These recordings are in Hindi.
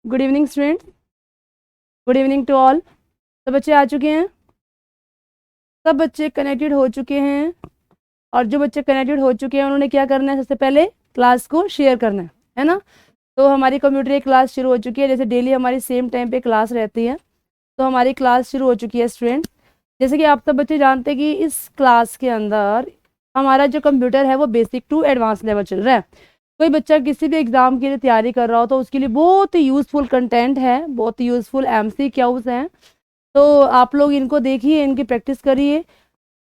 Good evening student, good evening to all. सब बच्चे आ चुके हैं, सब बच्चे कनेक्टेड हो चुके हैं। और जो बच्चे कनेक्टेड हो चुके हैं उन्होंने क्या करना है, सबसे पहले क्लास को शेयर करना है ना। तो हमारी कंप्यूटर की क्लास शुरू हो चुकी है। जैसे डेली हमारी सेम टाइम पे क्लास रहती है, तो हमारी क्लास शुरू हो चुकी है स्टूडेंट। जैसे कि आप सब बच्चे जानते हैं कि इस क्लास के अंदर हमारा जो कंप्यूटर है वो बेसिक टू एडवांस लेवल चल रहा है। कोई बच्चा किसी भी एग्ज़ाम के लिए तैयारी कर रहा हो तो उसके लिए बहुत ही यूज़फुल कंटेंट है, बहुत ही यूज़फुल MCQs हैं। तो आप लोग इनको देखिए, इनकी प्रैक्टिस करिए,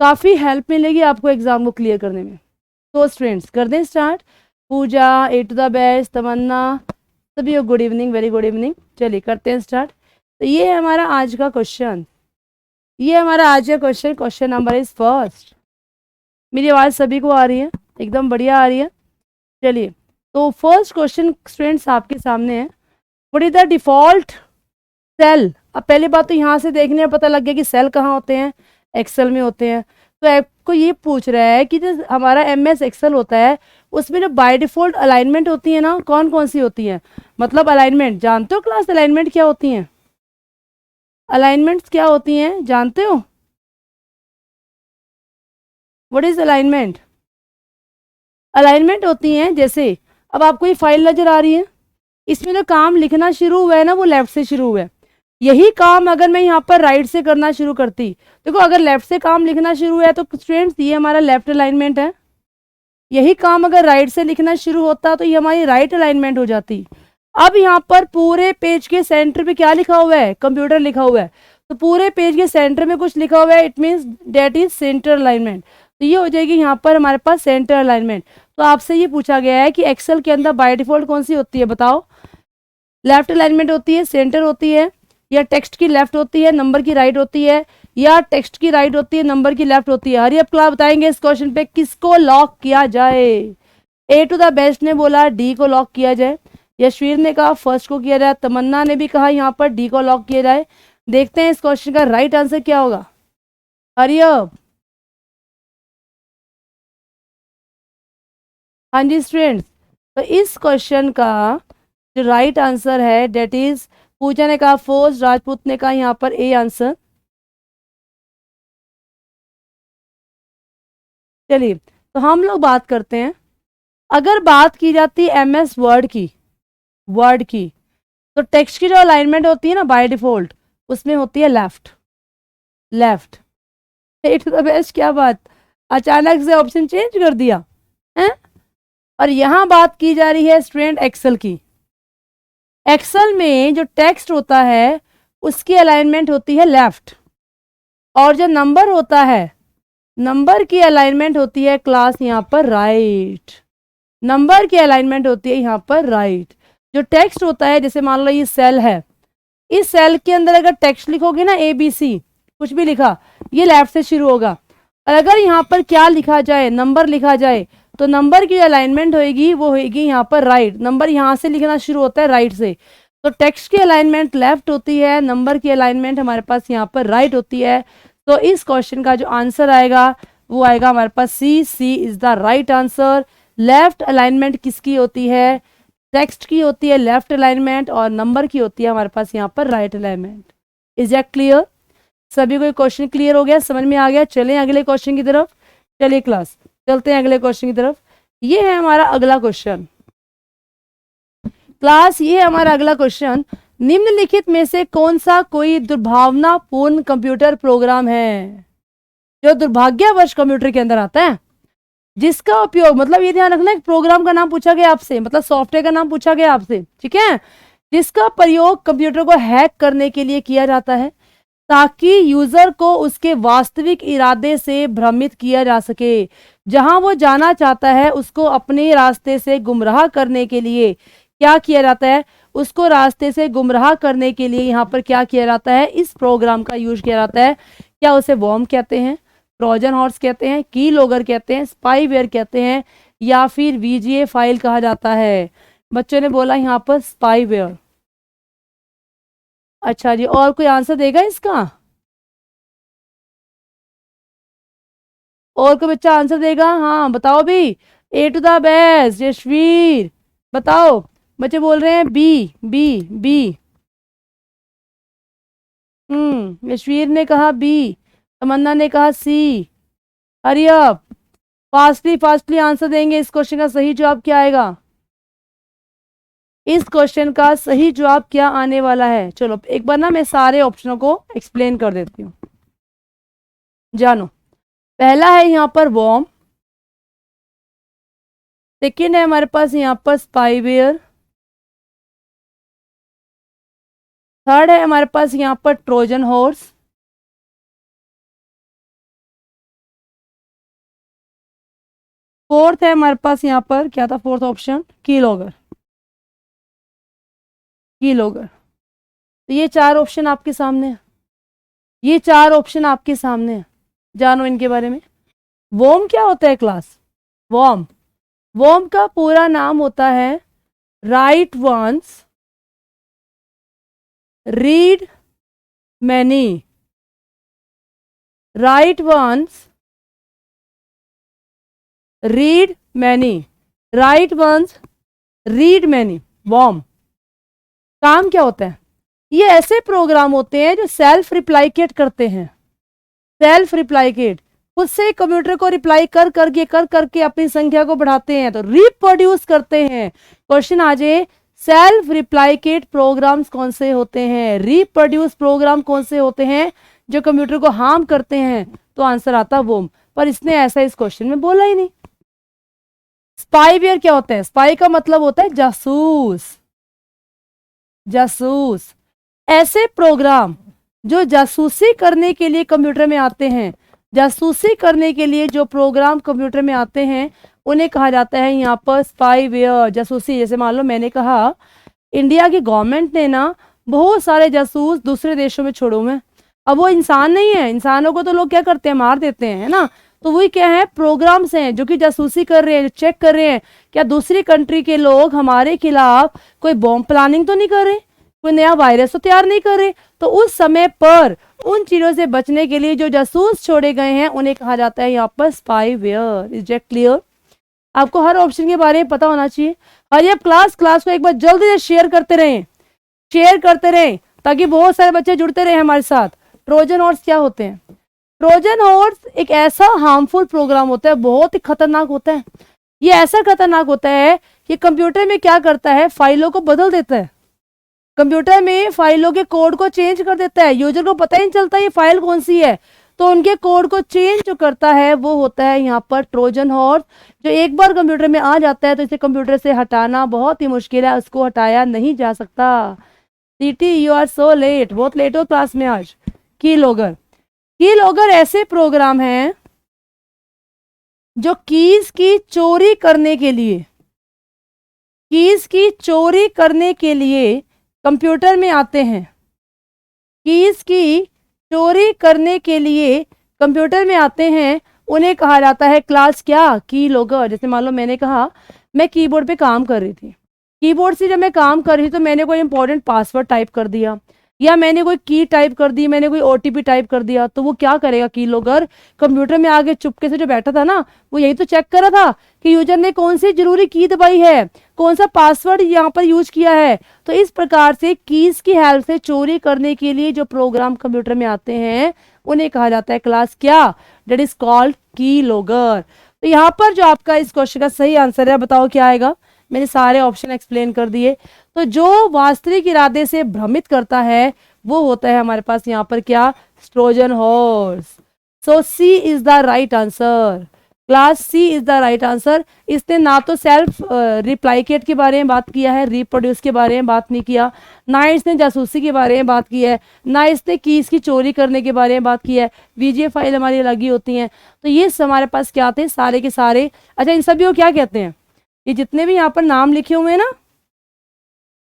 काफ़ी हेल्प मिलेगी आपको एग्ज़ाम को क्लियर करने में। तो स्टूडेंट्स कर दें start. Puja, a to the best, Tamanna, सभी को good evening, very good evening. चलिए करते हैं स्टार्ट। तो ये है हमारा आज का क्वेश्चन, ये हमारा आज का question. Question number is first. मेरी आवाज़ सभी को आ रही है? एकदम बढ़िया आ रही है। चलिए, तो फर्स्ट क्वेश्चन स्टूडेंट्स आपके सामने है, what is the default cell. अब पहली बात तो यहाँ से देखने में पता लग गया कि सेल कहाँ होते हैं, एक्सेल में होते हैं। तो आपको ये पूछ रहा है कि जो हमारा MS एक्सेल होता है उसमें जो बाय डिफ़ॉल्ट अलाइनमेंट होती है ना, कौन कौन सी होती हैं। मतलब अलाइनमेंट जानते हो क्लास, अलाइनमेंट क्या होती हैं? अलाइनमेंट्स क्या होती हैं जानते हो? What is alignment? अलाइनमेंट होती हैं, जैसे अब आपको ये फाइल नजर आ रही है, इसमें जो काम लिखना शुरू हुआ है ना वो लेफ्ट से शुरू हुआ है। यही काम अगर मैं यहाँ पर राइट से करना शुरू करती, देखो अगर लेफ्ट से काम लिखना शुरू हुआ है तो स्टूडेंट्स ये हमारा लेफ्ट अलाइनमेंट है। यही काम अगर राइट से लिखना शुरू होता तो ये हमारी राइट अलाइनमेंट हो जाती। अब यहाँ पर पूरे पेज के सेंटर पे क्या लिखा हुआ है, कंप्यूटर लिखा हुआ है। तो पूरे पेज के सेंटर में कुछ लिखा हुआ है, it means that is centre alignment. तो ये हो जाएगी यहाँ पर हमारे पास सेंटर अलाइनमेंट। तो आपसे ये पूछा गया है कि एक्सेल के अंदर बाय डिफॉल्ट कौन सी होती है, बताओ। लेफ्ट अलाइनमेंट होती है, सेंटर होती है, या टेक्स्ट की लेफ्ट होती है, नंबर की राइट होती है, या टेक्स्ट की राइट होती है, नंबर की लेफ्ट होती है। हरी अब क्लास बताएंगे इस क्वेश्चन पे किसको लॉक किया जाए। ए टू द बेस्ट ने बोला डी को लॉक किया जाए, यशवीर ने कहा फर्स्ट को किया जाए, तमन्ना ने भी कहा यहाँ पर डी को लॉक किया जाए। देखते हैं इस क्वेश्चन का राइट आंसर क्या होगा। हरी अब, हाँ जी स्टूडेंट्स, तो इस क्वेश्चन का जो राइट आंसर है डेट इज, पूजा ने कहा फर्स्ट, राजपूत ने कहा यहाँ पर ए आंसर। चलिए, तो हम लोग बात करते हैं, अगर बात की जाती है MS वर्ड की, वर्ड की, तो टेक्स्ट की जो अलाइनमेंट होती है ना बाय डिफॉल्ट, उसमें होती है left. Left, A to the best, क्या बात, अचानक से ऑप्शन चेंज कर दिया है। और यहाँ बात की जा रही है स्टूडेंट एक्सेल की। एक्सेल में जो टेक्स्ट होता है उसकी अलाइनमेंट होती है लेफ्ट, और जो नंबर होता है, नंबर की अलाइनमेंट होती है क्लास यहाँ पर राइट। नंबर की अलाइनमेंट होती है यहाँ पर राइट। जो टेक्स्ट होता है, जैसे मान लो ये सेल है, इस सेल के अंदर अगर टेक्स्ट लिखोगे ना ABC, कुछ भी लिखा, ये लेफ्ट से शुरू होगा। और अगर यहाँ पर क्या लिखा जाए, नंबर लिखा जाए, तो नंबर की अलाइनमेंट होएगी वो होएगी यहाँ पर राइट। नंबर यहाँ से लिखना शुरू होता है राइट से। तो टेक्स्ट की अलाइनमेंट लेफ्ट होती है, नंबर की अलाइनमेंट हमारे पास यहाँ पर राइट होती है। तो इस क्वेश्चन का जो आंसर आएगा वो आएगा हमारे पास C is the right answer. Left alignment किसकी होती है, टेक्स्ट की होती है लेफ्ट अलाइनमेंट, और नंबर की होती है हमारे पास यहाँ पर right alignment. Is that clear? सभी को क्वेश्चन क्लियर हो गया, समझ में आ गया? चलें अगले क्वेश्चन की तरफ। चलिए क्लास, चलते हैं अगले क्वेश्चन की तरफ। ये है हमारा अगला क्वेश्चन क्लास, ये है हमारा अगला क्वेश्चन। निम्नलिखित में से कौन सा कोई दुर्भावनापूर्ण कंप्यूटर प्रोग्राम है जो दुर्भाग्यवश कंप्यूटर के अंदर आता है, जिसका उपयोग, मतलब ये ध्यान रखना, एक प्रोग्राम का नाम पूछा गया आपसे, मतलब सॉफ्टवेयर का नाम पूछा गया आपसे, ठीक है, जिसका प्रयोग कंप्यूटर को हैक करने के लिए किया जाता है ताकि यूजर को उसके वास्तविक इरादे से भ्रमित किया जा सके। जहां वो जाना चाहता है उसको अपने रास्ते से गुमराह करने के लिए क्या किया जाता है, उसको रास्ते से गुमराह करने के लिए यहाँ पर क्या किया जाता है, इस प्रोग्राम का यूज किया जाता है। क्या उसे वॉर्म कहते हैं, ट्रोजन हॉर्स कहते हैं, की लॉगर कहते हैं, स्पाईवेयर कहते हैं, या फिर VGA फाइल कहा जाता है। बच्चों ने बोला यहाँ पर स्पाईवेयर। अच्छा जी, और कोई आंसर देगा इसका? और कोई बच्चा आंसर देगा? हाँ बताओ भी, ए टू द बेस्ट यशवीर, बताओ बच्चे बोल रहे हैं बी बी बी। यशवीर ने कहा बी, तमन्ना ने कहा C. Hurry up, fastly fastly answer देंगे। इस क्वेश्चन का सही जवाब क्या आएगा? इस क्वेश्चन का सही जवाब क्या आने वाला है? चलो एक बार ना मैं सारे ऑप्शनों को एक्सप्लेन कर देती हूँ, जानो। पहला है यहाँ पर वॉर्म, सेकेंड है हमारे पास यहाँ पर स्पाईवेयर, थर्ड है हमारे पास यहाँ पर ट्रोजन हॉर्स, फोर्थ है हमारे पास यहाँ पर क्या था फोर्थ ऑप्शन? कीलॉगर। कीलॉगर। तो ये चार ऑप्शन आपके सामने है, ये चार ऑप्शन आपके सामने है, जानो इनके बारे में। वॉर्म क्या होता है क्लास? वॉर्म, वॉर्म का पूरा नाम होता है write once read many. Write once read many, write once read many. Worm काम क्या होता है? ये ऐसे प्रोग्राम होते हैं जो सेल्फ रिप्लाइकेट करते हैं। सेल्फ रिप्लाइकेट, खुद से कंप्यूटर को रिप्लाई कर करके अपनी संख्या को बढ़ाते हैं, तो रिप्रोड्यूस करते हैं। क्वेश्चन आ जाए सेल्फ रिप्लाइकेट प्रोग्राम्स कौन से होते हैं, रिप्रोड्यूस प्रोग्राम कौन से होते हैं जो कंप्यूटर को हार्म करते हैं, तो आंसर आता वॉर्म। पर इसने ऐसा इस क्वेश्चन में बोला ही नहीं। स्पाईवेयर क्या होता है? स्पाई का मतलब होता है जासूस। जासूस, ऐसे प्रोग्राम जो जासूसी करने के लिए कंप्यूटर में आते हैं, जासूसी करने के लिए जो प्रोग्राम कंप्यूटर में आते हैं उन्हें कहा जाता है यहाँ पर स्पाईवेयर। जासूसी, जैसे मान लो मैंने कहा इंडिया की गवर्नमेंट ने ना बहुत सारे जासूस दूसरे देशों में छोड़ो में। अब वो इंसान नहीं है, इंसानों को तो लोग क्या करते हैं, मार देते हैं, है ना। तो वही क्या है, प्रोग्राम्स हैं जो कि जासूसी कर रहे हैं, जो चेक कर रहे हैं क्या दूसरी कंट्री के लोग हमारे खिलाफ कोई बॉम्ब प्लानिंग तो नहीं कर रहे, कोई नया वायरस तो तैयार नहीं कर रहे। तो उस समय पर उन चीजों से बचने के लिए जो जासूस छोड़े गए हैं उन्हें कहा जाता है यहाँ पर स्पाईवेयर। Is it clear? आपको हर ऑप्शन के बारे में पता होना चाहिए। हरी अब क्लास को एक बार जल्दी से शेयर करते रहें, शेयर करते रहें ताकि बहुत सारे बच्चे जुड़ते रहे हमारे साथ। ट्रोजन हॉर्स क्या होते हैं? ट्रोजन हॉर्स एक ऐसा हार्मफुल प्रोग्राम होता है, बहुत ही खतरनाक होता है। ये ऐसा खतरनाक होता है कि कंप्यूटर में क्या करता है, फाइलों को बदल देता है। कंप्यूटर में फाइलों के कोड को चेंज कर देता है, यूजर को पता ही नहीं चलता ये फाइल कौन सी है। तो उनके कोड को चेंज जो करता है वो होता है यहाँ पर ट्रोजन हॉर्स, जो एक बार कंप्यूटर में आ जाता है तो इसे कंप्यूटर से हटाना बहुत ही मुश्किल है, उसको हटाया नहीं जा सकता। सीटी यू आर सो लेट, बहुत लेट हो क्लास में आज। कीलॉगर, कीलॉगर ऐसे प्रोग्राम हैं जो कीज की चोरी करने के लिए, कीज की चोरी करने के लिए कंप्यूटर में आते हैं। कीज की चोरी करने के लिए कंप्यूटर में आते हैं, उन्हें कहा जाता है क्लास क्या? कीलॉगर। जैसे मान लो मैंने कहा मैं कीबोर्ड पे काम कर रही थी, कीबोर्ड से जब मैं काम कर रही थी तो मैंने कोई इंपॉर्टेंट पासवर्ड टाइप कर दिया या मैंने कोई की टाइप कर दी, मैंने कोई ओटीपी टाइप कर दिया, तो वो क्या करेगा कीलॉगर? कंप्यूटर में आगे चुपके से जो बैठा था ना वो यही तो चेक कर रहा था कि यूजर ने कौन सी जरूरी की दबाई है, कौन सा पासवर्ड यहाँ पर यूज किया है। तो इस प्रकार से कीज की हेल्प से चोरी करने के लिए जो प्रोग्राम कंप्यूटर में आते हैं उन्हें कहा जाता है क्लास क्या? That is called keylogger. तो यहाँ पर जो आपका इस क्वेश्चन का सही आंसर है, बताओ क्या आएगा? मैंने सारे ऑप्शन एक्सप्लेन कर दिए। तो जो वास्तविक इरादे से भ्रमित करता है वो होता है हमारे पास यहाँ पर क्या? Trojan horse. So C is the right answer, class C is the right answer. इसने ना तो सेल्फ रिप्लाइकेट के बारे में बात किया है, रिप्रोड्यूस के बारे में बात नहीं किया, ना इसने जासूसी के बारे में बात की है, ना इसने कीज की चोरी करने के बारे में बात की है। वीजे फाइल हमारी अलग ही होती हैं। तो ये हमारे पास क्या थे सारे के सारे। अच्छा, इन सभी को क्या कहते हैं? ये जितने भी यहाँ पर नाम लिखे हुए हैं ना,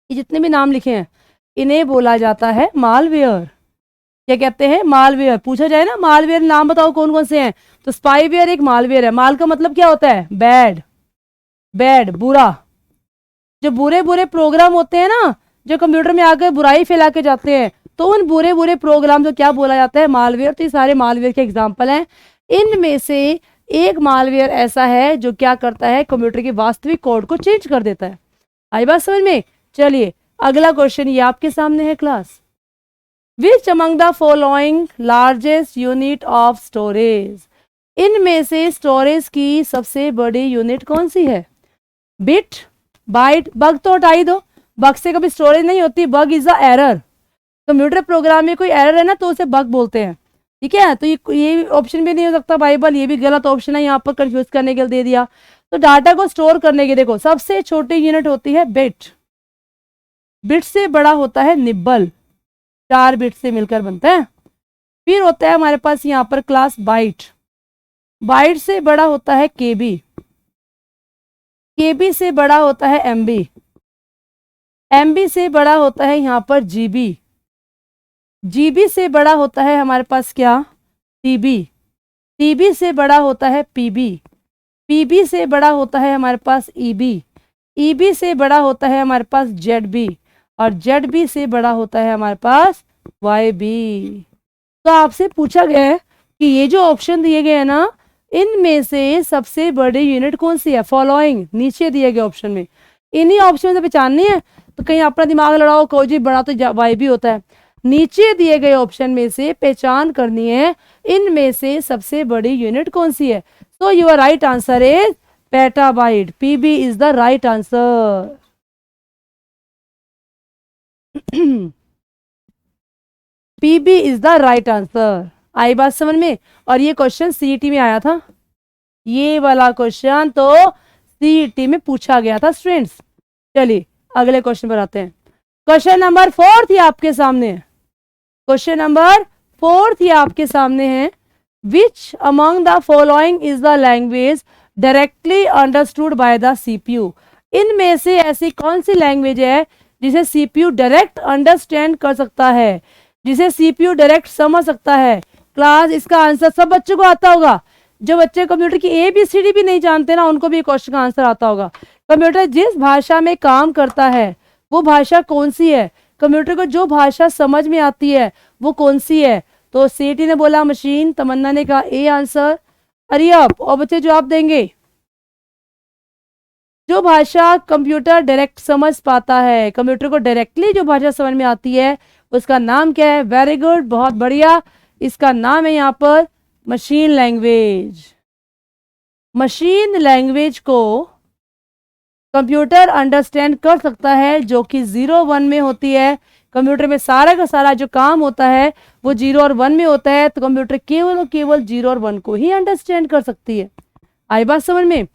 ये जितने भी नाम लिखे हैं इन्हें बोला जाता है मालवेयर। क्या कहते हैं? मालवेयर। पूछा जाए ना मालवेयर नाम बताओ कौन कौन से हैं, तो स्पाईवेयर एक मालवेयर है। माल का मतलब क्या होता है? बैड, बैड बुरा। जो बुरे बुरे प्रोग्राम होते हैं ना जो कंप्यूटर में आकर बुराई फैला के जाते हैं, तो उन बुरे बुरे प्रोग्राम को क्या बोला जाता है? मालवेयर। तो ये सारे मालवेयर के एग्जाम्पल हैं। इनमें से एक मालवेयर ऐसा है जो क्या करता है? कंप्यूटर के वास्तविक कोड को चेंज कर देता है। आई बात समझ में? चलिए अगला क्वेश्चन ये आपके सामने है class. Which among the following largest unit of storage, इनमें से स्टोरेज की सबसे बड़ी यूनिट कौन सी है? बिट, बाइट, बग तो हटाई दो, बग से कभी स्टोरेज नहीं होती, bug is a error. Computer program में कोई एरर है ना तो उसे बग बोलते हैं, ठीक है। तो ये ऑप्शन भी नहीं हो सकता बाइबल, ये भी गलत ऑप्शन है, यहाँ पर कंफ्यूज करने के लिए दे दिया। तो डाटा को स्टोर करने की देखो सबसे छोटी यूनिट होती है बिट, बिट से बड़ा होता है निब्बल, 4 बिट से मिलकर बनता है। फिर होता है हमारे पास यहाँ पर क्लास बाइट, बाइट से बड़ा होता है केबी, केबी से बड़ा होता है एमबी, एमबी से बड़ा होता है यहाँ पर जीबी, जीबी से बड़ा होता है हमारे पास क्या? टीबी, टीबी से बड़ा होता है पीबी, पीबी से बड़ा होता है हमारे पास ईबी, ईबी से बड़ा होता है हमारे पास जेडबी, और जेडबी से बड़ा होता है हमारे पास वाईबी। तो आपसे पूछा गया है कि ये जो ऑप्शन दिए गए हैं ना, इनमें से सबसे बड़ी यूनिट कौन सी है? फॉलोइंग नीचे दिए गए ऑप्शन में, इन्हीं ऑप्शन से पहचाननी है। तो कहीं अपना दिमाग लड़ाओ, कोई जी बड़ा तो वाईबी होता है, नीचे दिए गए ऑप्शन में से पहचान करनी है इनमें से सबसे बड़ी यूनिट कौन सी है। So your right answer is petabyte, PB is the right answer. PB is the right answer. आई बात समझ में? और ये क्वेश्चन सीईटी में आया था, ये वाला क्वेश्चन तो सीईटी में पूछा गया था स्टूडेंट्स। चलिए अगले क्वेश्चन पर आते हैं। क्वेश्चन नंबर 4 ही आपके सामने है, क्वेश्चन नंबर 4 ही आपके सामने है। Which among the following is the language directly understood by the CPU, इनमें से ऐसी कौन सी लैंग्वेज है जिसे सीपीयू डायरेक्ट अंडरस्टैंड कर सकता है, जिसे सीपीयू डायरेक्ट समझ सकता है। क्लास इसका आंसर सब बच्चों को आता होगा, जो बच्चे कंप्यूटर की ABCD भी नहीं जानते ना उनको भी क्वेश्चन का आंसर आता होगा। कंप्यूटर जिस भाषा में काम करता है वो भाषा कौन सी है, कंप्यूटर को जो भाषा समझ में आती है वो कौन सी है। तो सीटी ने बोला मशीन, तमन्ना ने कहा ए आंसर। अरे अब और बच्चे जवाब देंगे। जो भाषा कंप्यूटर डायरेक्ट समझ पाता है, कंप्यूटर को डायरेक्टली जो भाषा समझ में आती है उसका नाम क्या है? वेरी गुड, बहुत बढ़िया, इसका नाम है यहाँ पर मशीन लैंग्वेज। मशीन लैंग्वेज को कंप्यूटर अंडरस्टैंड कर सकता है जो कि 0-1 में होती है। कंप्यूटर में सारा का सारा जो काम होता है वो 0 और 1 में होता है, तो कंप्यूटर केवल और केवल 0 और 1 को ही अंडरस्टैंड कर सकती है। आई बात समझ में?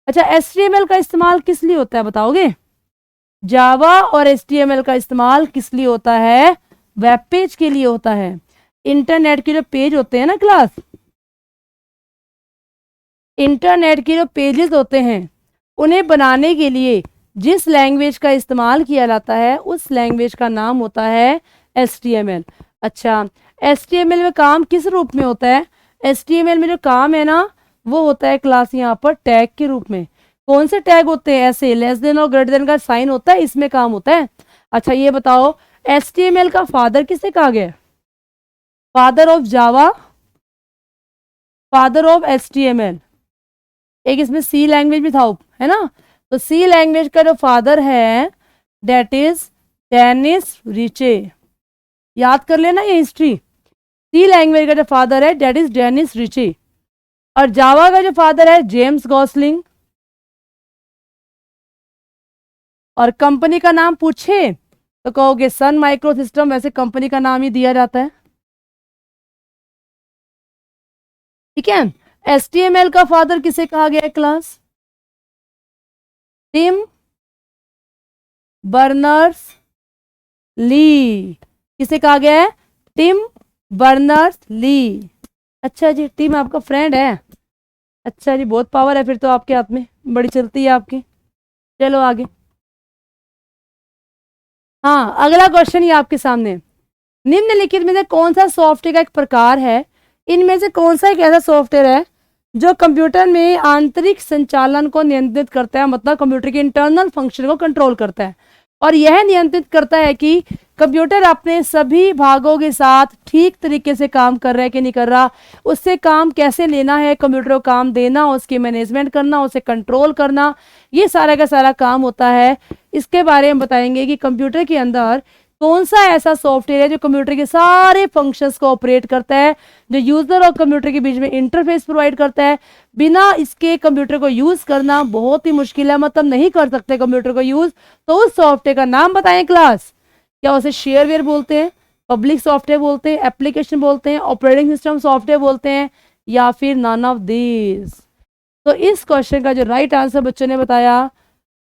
अच्छा, HTML का इस्तेमाल किस लिए होता है बताओगे? जावा और HTML का इस्तेमाल किस लिए होता है? वेब पेज के लिए होता है। इंटरनेट के जो पेज होते हैं ना क्लास, इंटरनेट के जो पेजेस होते हैं उन्हें बनाने के लिए जिस लैंग्वेज का इस्तेमाल किया जाता है उस लैंग्वेज का नाम होता है HTML। अच्छा, HTML में काम किस रूप में होता है? HTML में जो काम है ना वो होता है क्लास यहाँ पर टैग के रूप में। कौन से टैग होते हैं? ऐसे लेस देन और ग्रेटर देन का साइन होता है, इसमें काम होता है। अच्छा ये बताओ, HTML का फादर किसे कहा गया? Father of Java, father of HTML। एक इसमें सी लैंग्वेज भी था, है ना? तो सी लैंग्वेज का जो फादर है दैट इज डेनिस रिचे। याद कर लेना ये हिस्ट्री। सी लैंग्वेज का जो फादर है दैट इज डेनिस रिचे, और जावा का जो फादर है जेम्स गॉसलिंग। और कंपनी का नाम पूछे तो कहोगे सन माइक्रो सिस्टम, वैसे कंपनी का नाम ही दिया जाता है, ठीक है। HTML का फादर किसे कहा गया है क्लास? टिम बर्नर्स ली। किसे कहा गया है? Tim Berners Lee. अच्छा जी, टिम आपका फ्रेंड है? अच्छा जी, बहुत पावर है फिर तो आपके हाथ में, बड़ी चलती है आपकी। चलो आगे। हाँ, अगला क्वेश्चन ये आपके सामने। निम्नलिखित में से कौन सा सॉफ्टवेयर का एक प्रकार है? इनमें से कौन सा एक ऐसा सॉफ्टवेयर है जो कंप्यूटर में आंतरिक संचालन को नियंत्रित करता है, मतलब कंप्यूटर के इंटरनल फंक्शन को कंट्रोल करता है, और यह नियंत्रित करता है कि कंप्यूटर अपने सभी भागों के साथ ठीक तरीके से काम कर रहा है कि नहीं कर रहा, उससे काम कैसे लेना है, कंप्यूटर को काम देना, उसकी मैनेजमेंट करना, उसे कंट्रोल करना, ये सारा का सारा काम होता है इसके बारे में बताएंगे कि कंप्यूटर के अंदर कौन सा ऐसा सॉफ्टवेयर है जो कंप्यूटर के सारे फंक्शंस को ऑपरेट करता है, जो यूजर और कंप्यूटर के बीच में इंटरफेस प्रोवाइड करता है। बिना इसके कंप्यूटर को यूज करना बहुत ही मुश्किल है, मतलब नहीं कर सकते कंप्यूटर को यूज। तो उस सॉफ्टवेयर का नाम बताएं क्लास। क्या उसे शेयरवेयर बोलते हैं, पब्लिक सॉफ्टवेयर बोलते हैं, एप्लीकेशन बोलते हैं, ऑपरेटिंग सिस्टम सॉफ्टवेयर बोलते हैं, या फिर नन ऑफ दिस। तो इस क्वेश्चन का जो राइट आंसर बच्चों ने बताया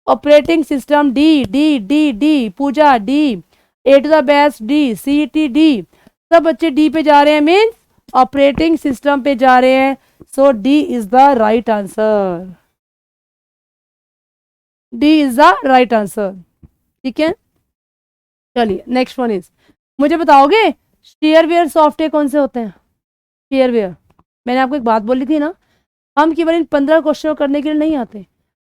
operating system, D D D D, Pooja D, A to the best D, C T D. सब बच्चे डी पे जा रहे हैं, मीन्स ऑपरेटिंग सिस्टम पे जा रहे हैं। So D is the right answer, D is the right answer. ठीक है, चलिए नेक्स्ट वन इज, मुझे बताओगे शेयरवेयर सॉफ्टवेयर कौन से होते हैं? शेयरवेयर, मैंने आपको एक बात बोली थी ना, हम केवल इन 15 क्वेश्चन को करने के लिए नहीं आते।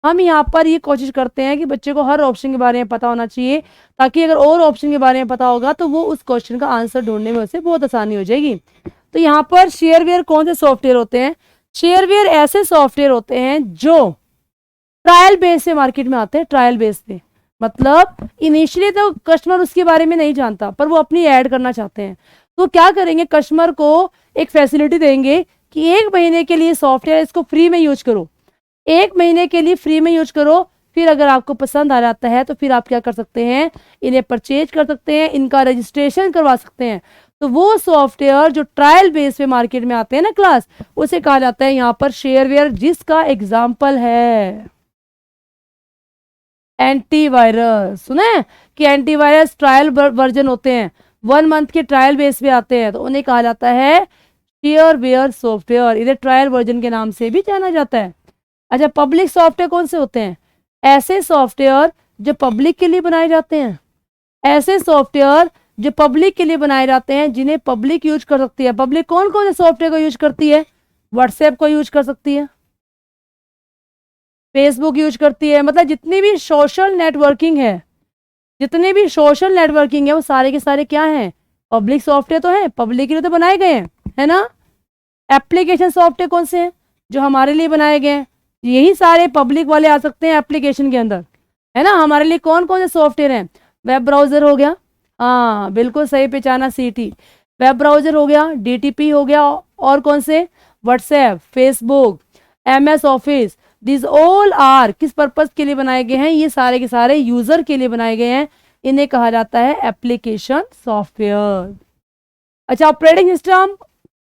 हम यहाँ पर ये कोशिश करते हैं कि बच्चे को हर ऑप्शन के बारे में पता होना चाहिए, ताकि अगर और ऑप्शन के बारे में पता होगा तो वो उस क्वेश्चन का आंसर ढूंढने में उसे बहुत आसानी हो जाएगी। तो यहाँ पर शेयरवेयर कौन से सॉफ्टवेयर होते हैं? शेयरवेयर ऐसे सॉफ्टवेयर होते हैं जो ट्रायल बेस से मार्केट में आते हैं। ट्रायल बेस पे मतलब इनिशियली तो कस्टमर उसके बारे में नहीं जानता, पर वो अपनी ऐड करना चाहते हैं। तो क्या करेंगे, कस्टमर को एक फैसिलिटी देंगे कि 1 महीने के लिए सॉफ्टवेयर इसको फ्री में यूज करो, 1 महीने के लिए फ्री में यूज करो। फिर अगर आपको पसंद आ जाता है तो फिर आप क्या कर सकते हैं, इन्हें परचेज कर सकते हैं, इनका रजिस्ट्रेशन करवा सकते हैं। तो वो सॉफ्टवेयर जो ट्रायल बेस पे मार्केट में आते हैं ना क्लास, उसे कहा जाता है यहाँ पर शेयरवेयर, जिसका एग्जाम्पल है एंटीवायरस। सुना है कि एंटीवायरस ट्रायल वर्जन होते हैं, 1 मंथ के ट्रायल बेस पे आते हैं, तो उन्हें कहा जाता है शेयरवेयर सॉफ्टवेयर। इन्हें ट्रायल वर्जन के नाम से भी जाना जाता है। अच्छा, पब्लिक सॉफ्टवेयर कौन से होते हैं? ऐसे सॉफ्टवेयर जो पब्लिक के लिए बनाए जाते हैं, ऐसे सॉफ्टवेयर जो पब्लिक के लिए बनाए जाते हैं, जिन्हें पब्लिक यूज कर सकती है। पब्लिक कौन कौन से सॉफ्टवेयर को यूज करती है? व्हाट्सएप को यूज कर सकती है, फेसबुक यूज करती है, मतलब जितनी भी सोशल नेटवर्किंग है, जितने भी सोशल नेटवर्किंग है वो सारे के सारे क्या हैं? पब्लिक सॉफ्टवेयर तो है, पब्लिक के लिए तो बनाए गए हैं, है ना। एप्लीकेशन सॉफ्टवेयर कौन से हैं? जो हमारे लिए बनाए गए हैं, यही सारे पब्लिक वाले आ सकते हैं एप्लीकेशन के अंदर, है ना। हमारे लिए कौन कौन से सॉफ्टवेयर हैं? वेब ब्राउजर हो गया, हाँ बिल्कुल सही पहचाना, सीटी वेब ब्राउजर हो गया, डीटीपी हो गया, और कौन से? WhatsApp, Facebook, MS office. This all are किस पर्पज के लिए बनाए गए हैं? ये सारे के सारे यूजर के लिए बनाए गए हैं। इन्हें कहा जाता है एप्लीकेशन सॉफ्टवेयर। अच्छा, ऑपरेटिंग सिस्टम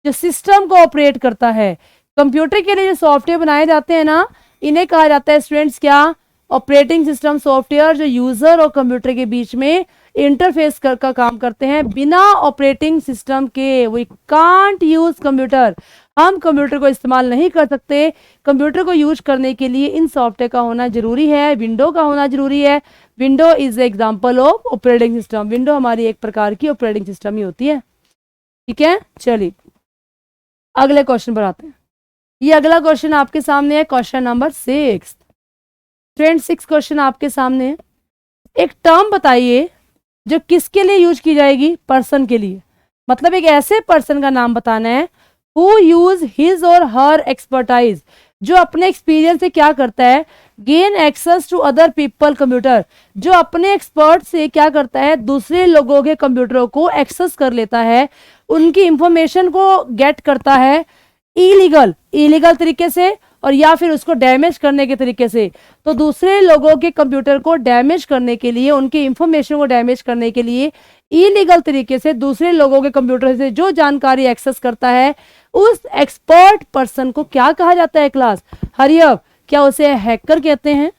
जो सिस्टम को ऑपरेट करता है, कंप्यूटर के लिए जो सॉफ्टवेयर बनाए जाते हैं ना, इन्हें कहा जाता है स्टूडेंट्स क्या? ऑपरेटिंग सिस्टम सॉफ्टवेयर, जो यूजर और कंप्यूटर के बीच में इंटरफेस का काम करते हैं। बिना ऑपरेटिंग सिस्टम के वी कांट यूज कंप्यूटर, हम कंप्यूटर को इस्तेमाल नहीं कर सकते। कंप्यूटर को यूज करने के लिए इन सॉफ्टवेयर का होना जरूरी है, विंडो का होना जरूरी है। Window is example of operating system. Window हमारी एक प्रकार की ऑपरेटिंग सिस्टम ही होती है। ठीक है, चलिए अगले क्वेश्चन पर आते हैं। ये अगला क्वेश्चन आपके सामने है, क्वेश्चन नंबर 6। फ्रेंड 6 क्वेश्चन आपके सामने है। एक टर्म बताइए जो किसके लिए यूज की जाएगी? पर्सन के लिए, मतलब एक ऐसे पर्सन का नाम बताना है हु यूज हिज और हर एक्सपर्टाइज, जो अपने एक्सपीरियंस से क्या करता है? Gain access to other people computer, जो अपने एक्सपर्ट से क्या करता है? दूसरे लोगों के कंप्यूटरों को एक्सेस कर लेता है, उनकी इंफॉर्मेशन को गेट करता है इलीगल तरीके से, और या फिर उसको डैमेज करने के तरीके से। तो दूसरे लोगों के कंप्यूटर को डैमेज करने के लिए, उनकी इंफॉर्मेशन को डैमेज करने के लिए इलीगल तरीके से दूसरे लोगों के कंप्यूटर से जो जानकारी एक्सेस करता है, उस एक्सपर्ट पर्सन को क्या कहा जाता है क्लास? हरियप, क्या उसे हैकर कहते हैं,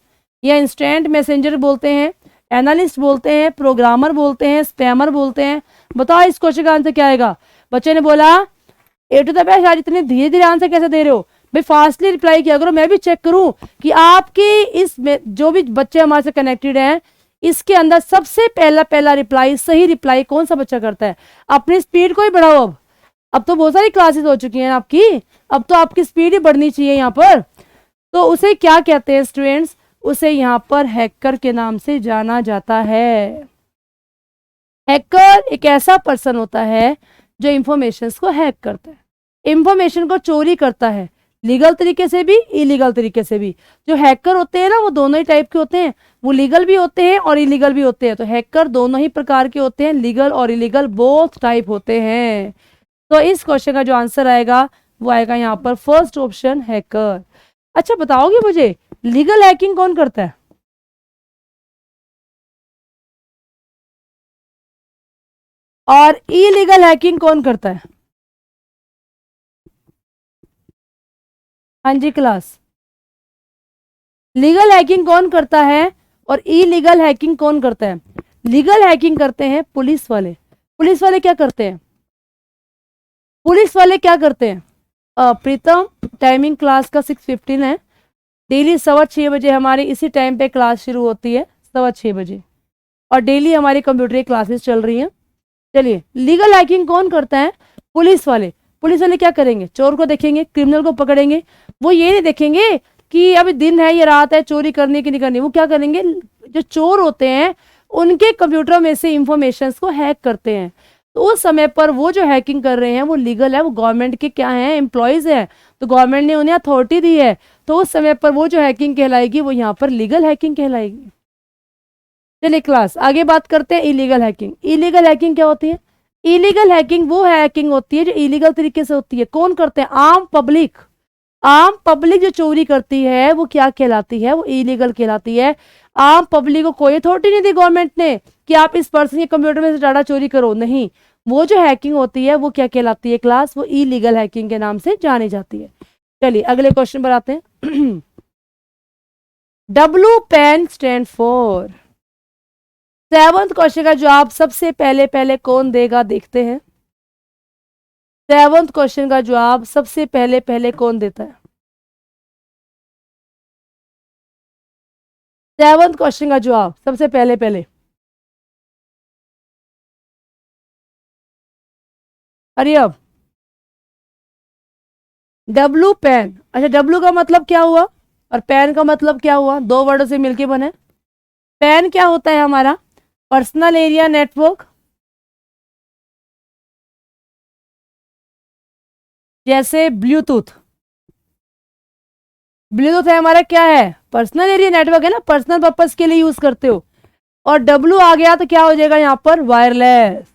या इंस्टेंट मैसेंजर बोलते हैं, एनालिस्ट बोलते हैं, प्रोग्रामर बोलते हैं, स्पैमर बोलते हैं? बताओ इस क्वेश्चन का आंसर क्या आएगा? बच्चे ने बोला ए टू द बेस्ट, आज इतने धीरे धीरे आंसर कैसे दे रहे हो भाई? फास्टली रिप्लाई किया करो, मैं भी चेक करूं कि आपकी इस जो भी बच्चे हमारे से कनेक्टेड हैं, इसके अंदर सबसे पहला रिप्लाई, सही रिप्लाई कौन सा बच्चा करता है? अपनी स्पीड को ही बढ़ाओ। अब तो बहुत सारी क्लासेस हो चुकी हैं आपकी, अब तो आपकी स्पीड ही बढ़नी चाहिए यहाँ पर। तो उसे क्या कहते हैं स्टूडेंट्स? उसे यहाँ पर हैकर के नाम से जाना जाता है। हैकर एक ऐसा पर्सन होता है जो इंफॉर्मेशन को हैक करता है, इंफॉर्मेशन को चोरी करता है, लीगल तरीके से भी, इलीगल तरीके से भी। जो हैकर होते हैं ना वो दोनों ही टाइप के होते हैं, वो लीगल भी होते हैं और इलीगल भी होते हैं। तो हैकर दोनों ही प्रकार के होते हैं, लीगल और इलीगल बोथ टाइप होते हैं। तो इस क्वेश्चन का जो आंसर आएगा वो आएगा यहाँ पर फर्स्ट ऑप्शन, हैकर। अच्छा बताओगे मुझे लीगल हैकिंग कौन करता है और इलीगल हैकिंग कौन करता है? हाँ जी क्लास, लीगल हैकिंग कौन करता है और इलीगल हैकिंग कौन करता है? लीगल हैकिंग करते हैं पुलिस वाले। पुलिस वाले क्या करते हैं? पुलिस वाले क्या करते हैं? प्रीतम, टाइमिंग क्लास का 6:15 है। डेली 6:15 बजे हमारी इसी टाइम पे क्लास शुरू होती है, 6:15 बजे, और डेली हमारी कंप्यूटर क्लासेस चल रही हैं। चलिए, लीगल हैकिंग कौन करता है? पुलिस वाले। पुलिस वाले क्या करेंगे? चोर को देखेंगे, क्रिमिनल को पकड़ेंगे। वो ये नहीं देखेंगे कि अभी दिन है या रात है, चोरी करनी कि नहीं करनी। वो क्या करेंगे, जो चोर होते हैं उनके कंप्यूटर में से इंफॉर्मेशन को हैक करते हैं। तो उस समय पर वो जो हैकिंग कर रहे हैं वो लीगल है, वो गवर्नमेंट के क्या है, एम्प्लॉयज है, तो गवर्नमेंट ने उन्हें अथॉरिटी दी है। तो उस समय पर वो जो हैकिंग कहलाएगी वो यहाँ पर लीगल हैकिंग कहलाएगी। चलिए क्लास आगे बात करते हैं इलीगल हैकिंग। इलीगल हैकिंग क्या होती है? इलीगल हैकिंग वो हैकिंग होती है जो इलीगल तरीके से होती है। कौन करते हैं? आम पब्लिक। आम पब्लिक जो चोरी करती है वो क्या कहलाती है? वो इलीगल कहलाती है। आम पब्लिक को कोई अथॉरिटी नहीं दी गवर्नमेंट ने कि आप इस पर्सन के कंप्यूटर में से डाटा चोरी करो, नहीं। वो जो हैकिंग होती है वो क्या कहलाती है क्लास? वो इलीगल हैकिंग के नाम से जानी जाती है। चलिए अगले क्वेश्चन पर आते हैं। W pen stand for. 7th question का जवाब सबसे पहले पहले कौन देगा, देखते हैं। 7th क्वेश्चन का जवाब सबसे पहले पहले कौन देता है? 7th क्वेश्चन का जवाब सबसे पहले पहले, अरे अब डब्लू पेन। अच्छा, डब्लू का मतलब क्या हुआ और पेन का मतलब क्या हुआ? दो वर्डों से मिलके बने। पेन क्या होता है हमारा? Personal area network. जैसे ब्लूटूथ, ब्लूटूथ है हमारा क्या है? पर्सनल एरिया नेटवर्क है ना, पर्सनल पर्पस के लिए यूज करते हो। और डब्लू आ गया तो क्या हो जाएगा यहां पर? Wireless.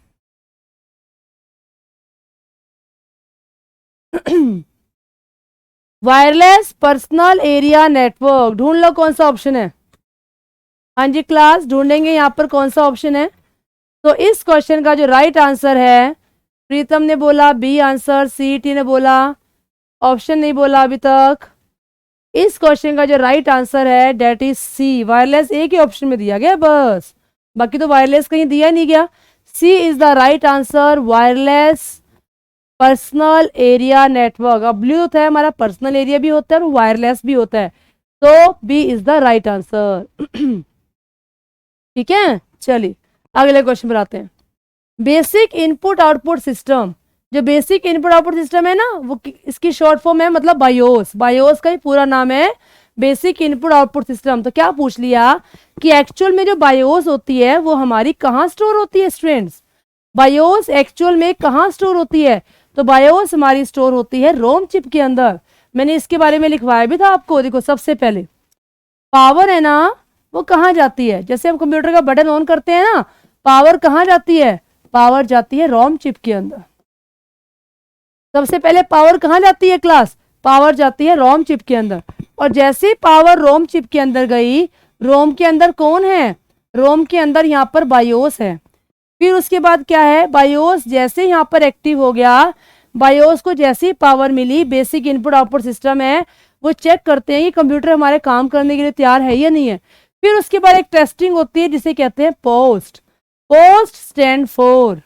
Wireless personal area network. ढूंढ लो कौन सा ऑप्शन है। हाँ जी क्लास, ढूंढेंगे यहाँ पर कौन सा ऑप्शन है। तो इस क्वेश्चन का जो राइट आंसर है, प्रीतम ने बोला बी आंसर, सीटी ने बोला, ऑप्शन नहीं बोला अभी तक। इस क्वेश्चन का जो राइट आंसर है डेट इज सी, वायरलेस एक ही ऑप्शन में दिया गया बस, बाकी तो वायरलेस कहीं दिया नहीं गया। C is the right answer, wireless personal area network. अब ब्लूटूथ है हमारा, पर्सनल एरिया भी होता है और वायरलेस भी होता है, तो B is the right answer. ठीक है, चलिए अगले क्वेश्चन पर आते हैं। Basic input output system. जो बेसिक इनपुट आउटपुट सिस्टम है ना, वो इसकी शॉर्ट फॉर्म है मतलब बायोस। बायोस का ही पूरा नाम है बेसिक इनपुट आउटपुट सिस्टम। तो क्या पूछ लिया कि एक्चुअल में जो बायोस होती है वो हमारी कहाँ स्टोर होती है स्टूडेंट्स? बायोस एक्चुअल में कहाँ स्टोर होती है? तो बायोस हमारी स्टोर होती है रोम चिप के अंदर। मैंने इसके बारे में लिखवाया भी था आपको। देखो सबसे पहले पावर है ना, वो कहाँ जाती है? जैसे हम कंप्यूटर का बटन ऑन करते हैं ना, पावर कहाँ जाती है? पावर जाती है रोम चिप के अंदर। सबसे पहले पावर कहाँ जाती है क्लास? पावर जाती है रोम चिप के अंदर। और जैसे पावर रोम चिप के अंदर गई, रोम के अंदर कौन है? रोम के अंदर यहाँ पर बायोस है। फिर उसके बाद क्या है? बायोस जैसे यहाँ पर एक्टिव हो गया, बायोस को जैसी पावर मिली, बेसिक इनपुट आउटपुट सिस्टम है, वो चेक करते हैं कि कंप्यूटर हमारे काम करने के लिए तैयार है या नहीं है। फिर उसके बाद एक टेस्टिंग होती है जिसे कहते हैं POST. POST stand for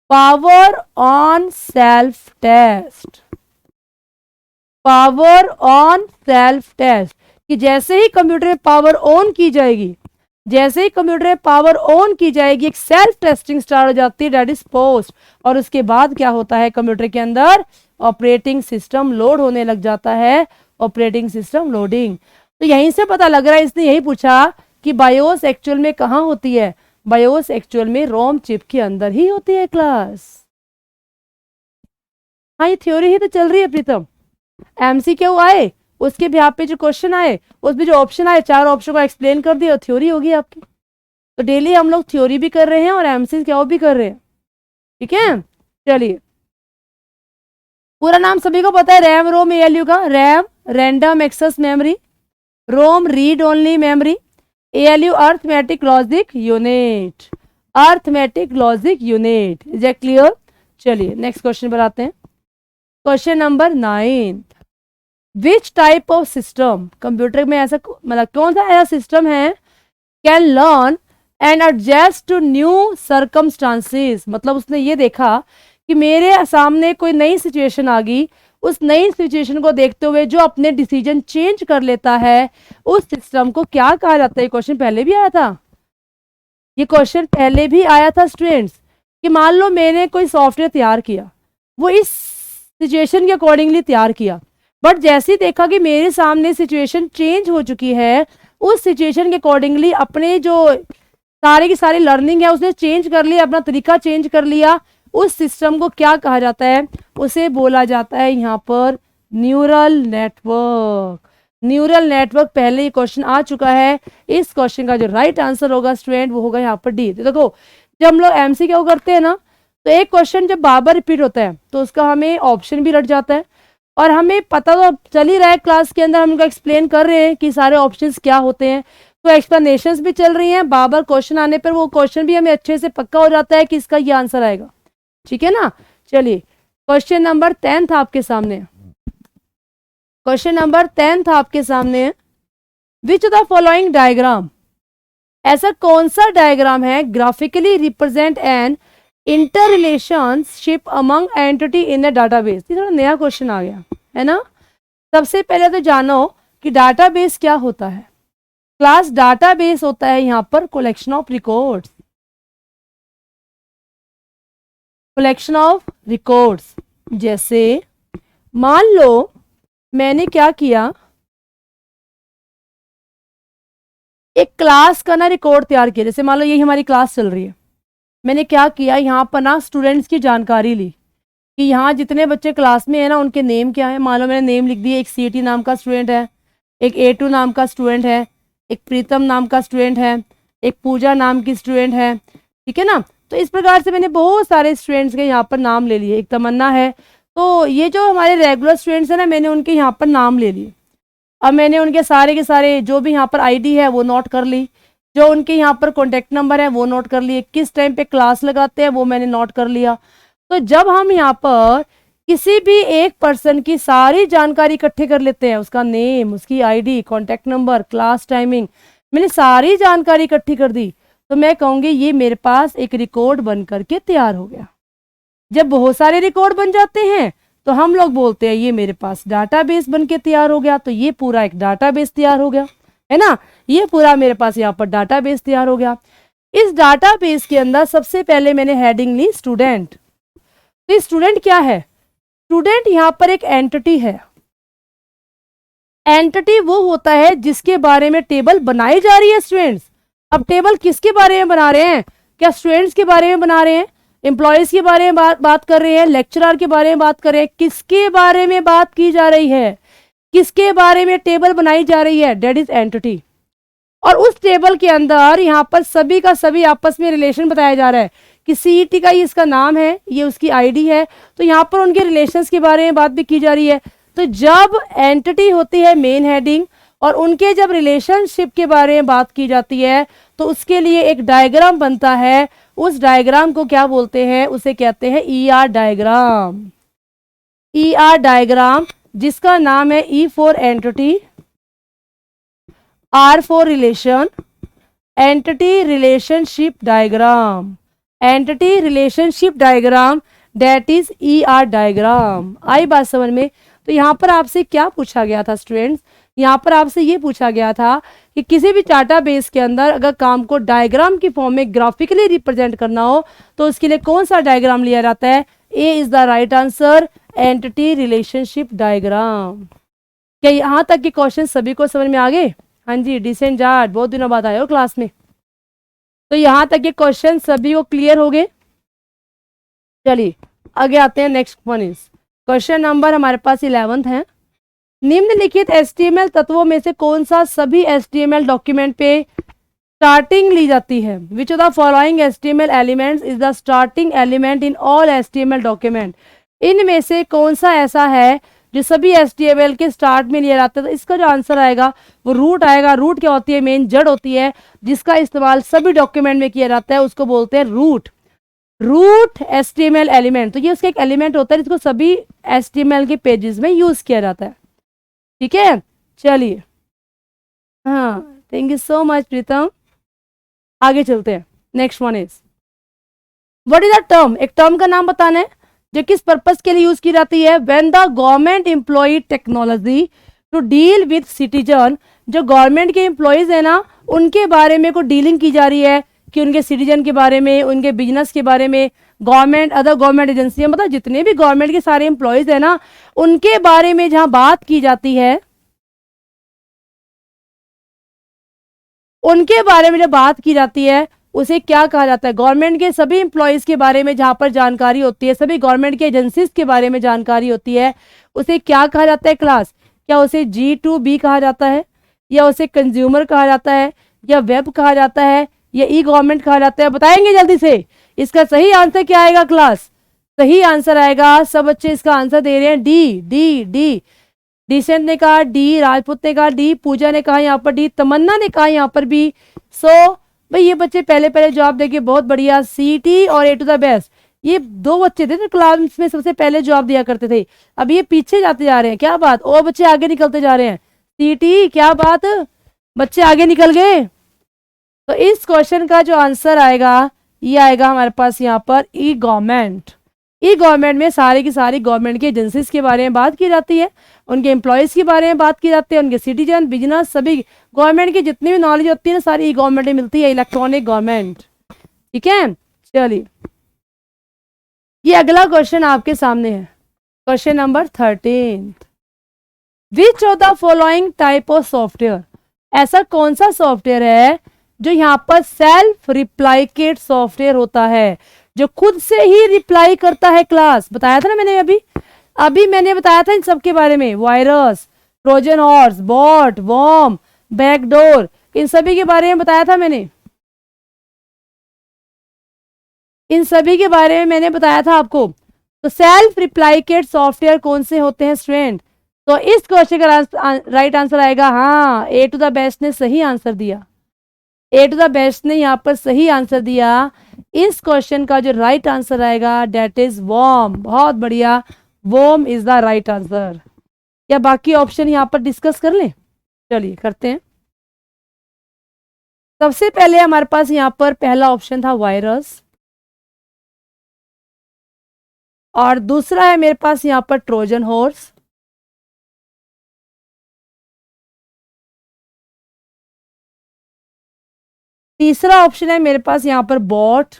power on self test. Power on self test, कि जैसे ही कंप्यूटर में पावर ऑन की जाएगी, जैसे ही कंप्यूटर में पावर ऑन की जाएगी, एक सेल्फ टेस्टिंग स्टार्ट हो जाती है, दैट इज पोस्ट। और उसके बाद क्या होता है? कंप्यूटर के अंदर ऑपरेटिंग सिस्टम लोड होने लग जाता है, ऑपरेटिंग सिस्टम लोडिंग। तो यहीं से पता लग रहा है, इसने यही पूछा कि बायोस एक्चुअल में कहाँ होती है? बायोस एक्चुअल में रोम चिप के अंदर ही होती है क्लास। हाँ, ये थ्योरी ही तो चल रही है प्रीतम। एमसीक्यू आए, उसके भी पे जो क्वेश्चन आए, उसमें जो ऑप्शन आए, 4 ऑप्शन को एक्सप्लेन कर दिया, थ्योरी होगी आपकी। तो डेली हम लोग थ्योरी भी कर रहे हैं और एमसीक्यू भी कर रहे हैं, ठीक है। चलिए, पूरा नाम सभी को पता है, रैम रोम एएलयू का। RAM random access memory, ROM read only memory, ALU arithmetic logic unit, arithmetic logic unit. Is that clear? चलिए नेक्स्ट क्वेश्चन पर आते हैं। Question number 9, which type of system, computer में ऐसा मतलब कौन सा ऐसा सिस्टम है can learn and adjust to new circumstances. मतलब उसने ये देखा कि मेरे सामने कोई नई सिचुएशन आ गई, उस नई सिचुएशन को देखते हुए जो अपने डिसीजन चेंज कर लेता है, उस सिस्टम को क्या कहा जाता है। ये क्वेश्चन पहले भी आया था, ये क्वेश्चन पहले भी आया था स्टूडेंट्स, कि मान लो मैंने कोई सॉफ्टवेयर तैयार किया, वो इस सिचुएशन के अकॉर्डिंगली तैयार किया, बट जैसे ही देखा कि मेरे सामने सिचुएशन चेंज हो चुकी है, उस सिचुएशन के अकॉर्डिंगली अपने जो सारी की सारी लर्निंग है उसने चेंज कर लिया, अपना तरीका चेंज कर लिया, उस सिस्टम को क्या कहा जाता है? उसे बोला जाता है यहाँ पर न्यूरल नेटवर्क। न्यूरल नेटवर्क पहले ही क्वेश्चन आ चुका है। इस क्वेश्चन का जो राइट आंसर होगा स्टूडेंट वो होगा यहाँ पर डी। तो देखो, जब हम लोग एमसीक्यू करते हैं ना, तो एक क्वेश्चन जब बार बार रिपीट होता है तो उसका हमें ऑप्शन भी रट जाता है, और हमें पता तो चल ही रहा है, क्लास के अंदर हम उनका एक्सप्लेन कर रहे हैं कि सारे ऑप्शंस क्या होते हैं, तो एक्सप्लेनेशंस भी चल रही हैं। बार बार क्वेश्चन आने पर वो क्वेश्चन भी हमें अच्छे से पक्का हो जाता है कि इसका ये आंसर आएगा, ठीक है ना। चलिए, क्वेश्चन नंबर 10 था आपके सामने, क्वेश्चन नंबर 10 था आपके सामने। Which of the following diagram, ऐसा कौन सा डायग्राम है graphically represent N inter relationship among entity इन अ डाटाबेस। ये थोड़ा नया क्वेश्चन आ गया है ना। सबसे पहले तो जानो कि डाटाबेस क्या होता है। क्लास डाटाबेस होता है यहाँ पर collection of records, collection of records. जैसे मान लो मैंने क्या किया, एक क्लास का ना रिकॉर्ड तैयार किया। जैसे मान लो ये हमारी क्लास चल रही है, मैंने क्या किया, यहाँ पर ना स्टूडेंट्स की जानकारी ली कि यहाँ जितने बच्चे क्लास में है ना उनके नेम क्या है। मान लो मैंने नेम लिख दिया, एक सीटी नाम का स्टूडेंट है, एक A2 नाम का स्टूडेंट है, एक प्रीतम नाम का स्टूडेंट है, एक पूजा नाम की स्टूडेंट है, ठीक है ना। तो इस प्रकार से मैंने बहुत सारे स्टूडेंट्स के यहाँ पर नाम ले लिए। एक तमन्ना है, तो ये जो हमारे रेगुलर स्टूडेंट्स हैं ना, मैंने उनके यहाँ पर नाम ले लिए। अब मैंने उनके सारे के सारे जो भी यहाँ पर आईडी है वो नोट कर ली, जो उनके यहाँ पर कॉन्टेक्ट नंबर है वो नोट कर लिए, किस टाइम पे क्लास लगाते हैं वो मैंने नोट कर लिया। तो जब हम यहाँ पर किसी भी एक पर्सन की सारी जानकारी इकट्ठे कर लेते हैं, उसका नेम, उसकी ID, contact number, class timing, मैंने सारी जानकारी इकट्ठी कर दी, तो मैं कहूँगी ये मेरे पास एक रिकॉर्ड बन करके तैयार हो गया। जब बहुत सारे रिकॉर्ड बन जाते हैं तो हम लोग बोलते हैं ये मेरे पास डाटाबेस बन के तैयार हो गया। तो ये पूरा एक डाटाबेस तैयार हो गया, है ना। ये पूरा मेरे पास यहाँ पर डाटाबेस तैयार हो गया। इस डाटाबेस के अंदर सबसे पहले मैंने हेडिंग ली स्टूडेंट। तो स्टूडेंट क्या है? स्टूडेंट यहाँ पर एक एंटिटी है। एंटिटी वो होता है जिसके बारे में टेबल बनाई जा रही है स्टूडेंट्स। अब टेबल किसके बारे में बना रहे हैं? क्या स्टूडेंट्स के बारे में बना रहे हैं, एम्प्लॉयज के बारे में बात कर रहे हैं, लेक्चरर के बारे में बात कर रहे हैं? किसके बारे में बात की जा रही है, किसके बारे में टेबल बनाई जा रही है? That is entity. और उस टेबल के अंदर यहाँ पर सभी का सभी आपस में रिलेशन बताया जा रहा है कि सीईटी का ये इसका नाम है, ये उसकी आईडी है, तो यहाँ पर उनके रिलेशंस के बारे में बात भी की जा रही है। तो जब एंटिटी होती है मेन हेडिंग और उनके जब रिलेशनशिप के बारे में बात की जाती है तो उसके लिए एक डायग्राम बनता है। उस डायग्राम को क्या बोलते हैं? उसे कहते हैं ER डायग्राम। ER डायग्राम, जिसका नाम है E for entity, R for relation, entity relationship diagram, entity relationship diagram, that is ER diagram. आई बात समझ में? तो यहाँ पर आपसे क्या पूछा गया था स्टूडेंट्स? यहाँ पर आपसे ये पूछा गया था कि किसी भी डाटाबेस के अंदर अगर काम को डायग्राम की फॉर्म में ग्राफिकली रिप्रेजेंट करना हो तो उसके लिए कौन सा डायग्राम लिया जाता है? A is the right answer, entity relationship diagram. क्या यहाँ तक के क्वेश्चन सभी को समझ में आ गए? हाँ जी, डिसेंट जाट, बहुत दिनों बाद आए हो क्लास में। तो यहाँ तक के क्वेश्चन सभी को क्लियर हो गए। चलिए आगे आते हैं। Next one is question number हमारे पास 11 है। निम्नलिखित HTML तत्वों में से कौन सा सभी HTML डॉक्यूमेंट पे स्टार्टिंग ली जाती है? Which of the following HTML elements is the starting element in all HTML document? इनमें से कौन सा ऐसा है जो सभी HTML के स्टार्ट में लिया जाता है? तो इसका जो आंसर आएगा वो रूट आएगा। रूट क्या होती है? मेन जड़ होती है जिसका इस्तेमाल सभी डॉक्यूमेंट में किया जाता है, उसको बोलते हैं रूट। रूट HTML एलिमेंट, तो ये उसका एक एलिमेंट होता है जिसको सभी HTML के पेजेस में यूज किया जाता है। ठीक है, चलिए, हाँ, थैंक यू सो मच प्रीतम। आगे चलते हैं। Next one is what is a term? एक टर्म का नाम बताना है जो किस पर्पस के लिए यूज की जाती है। When the government employ technology to deal with citizen, जो गवर्नमेंट के एम्प्लॉयज है ना, उनके बारे में कोई डीलिंग की जा रही है कि उनके सिटीजन के बारे में, उनके बिजनेस के बारे में, गवर्नमेंट, अदर गवर्नमेंट एजेंसियां, मतलब जितने भी गवर्नमेंट के सारे एम्प्लॉयज है ना, उनके बारे में जहां बात की जाती है, उनके बारे में जब बात की जाती है उसे क्या कहा जाता है? गवर्नमेंट के सभी एम्प्लॉयज के बारे में जहां पर जानकारी होती है, सभी गवर्नमेंट के एजेंसीज के बारे में जानकारी होती है, उसे क्या कहा जाता है क्लास? क्या उसे G2B कहा जाता है, या उसे कंज्यूमर कहा जाता है, या वेब कहा जाता है, या ई गवर्नमेंट कहा जाता है? बताएंगे जल्दी से। इसका सही आंसर क्या आएगा क्लास? सही आंसर आएगा, सब बच्चे इसका आंसर दे रहे हैं डी डी डी। डिसेंट ने कहा डी, राजपूत ने कहा डी, पूजा ने कहा यहाँ पर डी, तमन्ना ने कहा यहाँ पर भी। सो भाई ये बच्चे पहले पहले जवाब देके बहुत बढ़िया। सीटी और ए टू द बेस्ट, ये दो बच्चे थे जो क्लास में सबसे पहले जवाब दिया करते थे, अब ये पीछे जाते जा रहे हैं। क्या बात, और बच्चे आगे निकलते जा रहे हैं। सीटी, क्या बात, बच्चे आगे निकल गए। तो इस क्वेश्चन का जो आंसर आएगा ये आएगा हमारे पास यहाँ पर ई गवर्नमेंट। ई गवर्नमेंट में सारी की सारी गवर्नमेंट की एजेंसीज के बारे में बात की जाती है, उनके एम्प्लॉयज के बारे में बात की जाती है, उनके सिटीजन, बिजनेस, सभी गवर्नमेंट की जितनी भी नॉलेज होती है ना, सारी ई गवर्नमेंट में मिलती है, इलेक्ट्रॉनिक गवर्नमेंट। ठीक है, चलिए, ये अगला क्वेश्चन आपके सामने है, question number 13। Which of the following type of software, ऐसा कौन सा सॉफ्टवेयर है जो यहाँ पर सेल्फ रिप्लाइकेट सॉफ्टवेयर होता है, जो खुद से ही रिप्लाई करता है? क्लास बताया था ना मैंने, अभी मैंने बताया था इन सब के बारे में। Virus, Trojan horse, bot, worm, backdoor, इन सभी के बारे में बताया था मैंने, इन सभी के बारे में मैंने बताया था आपको। तो सेल्फ रिप्लाइकेट सॉफ्टवेयर कौन से होते हैं स्टूडेंट? तो इस क्वेश्चन का राइट आंसर आएगा, हाँ, ए टू द बेस्ट ने सही आंसर दिया। ए टू द बेस्ट ने यहाँ पर सही आंसर दिया। इस क्वेश्चन का जो राइट आंसर आएगा डेट इज वॉर्म। बहुत बढ़िया, worm is the right answer. या बाकी ऑप्शन यहाँ पर डिस्कस कर लें? चलिए करते हैं। सबसे पहले हमारे पास यहाँ पर पहला ऑप्शन था वायरस, और दूसरा है मेरे पास यहाँ पर ट्रोजन हॉर्स, तीसरा ऑप्शन है मेरे पास यहाँ पर बॉट,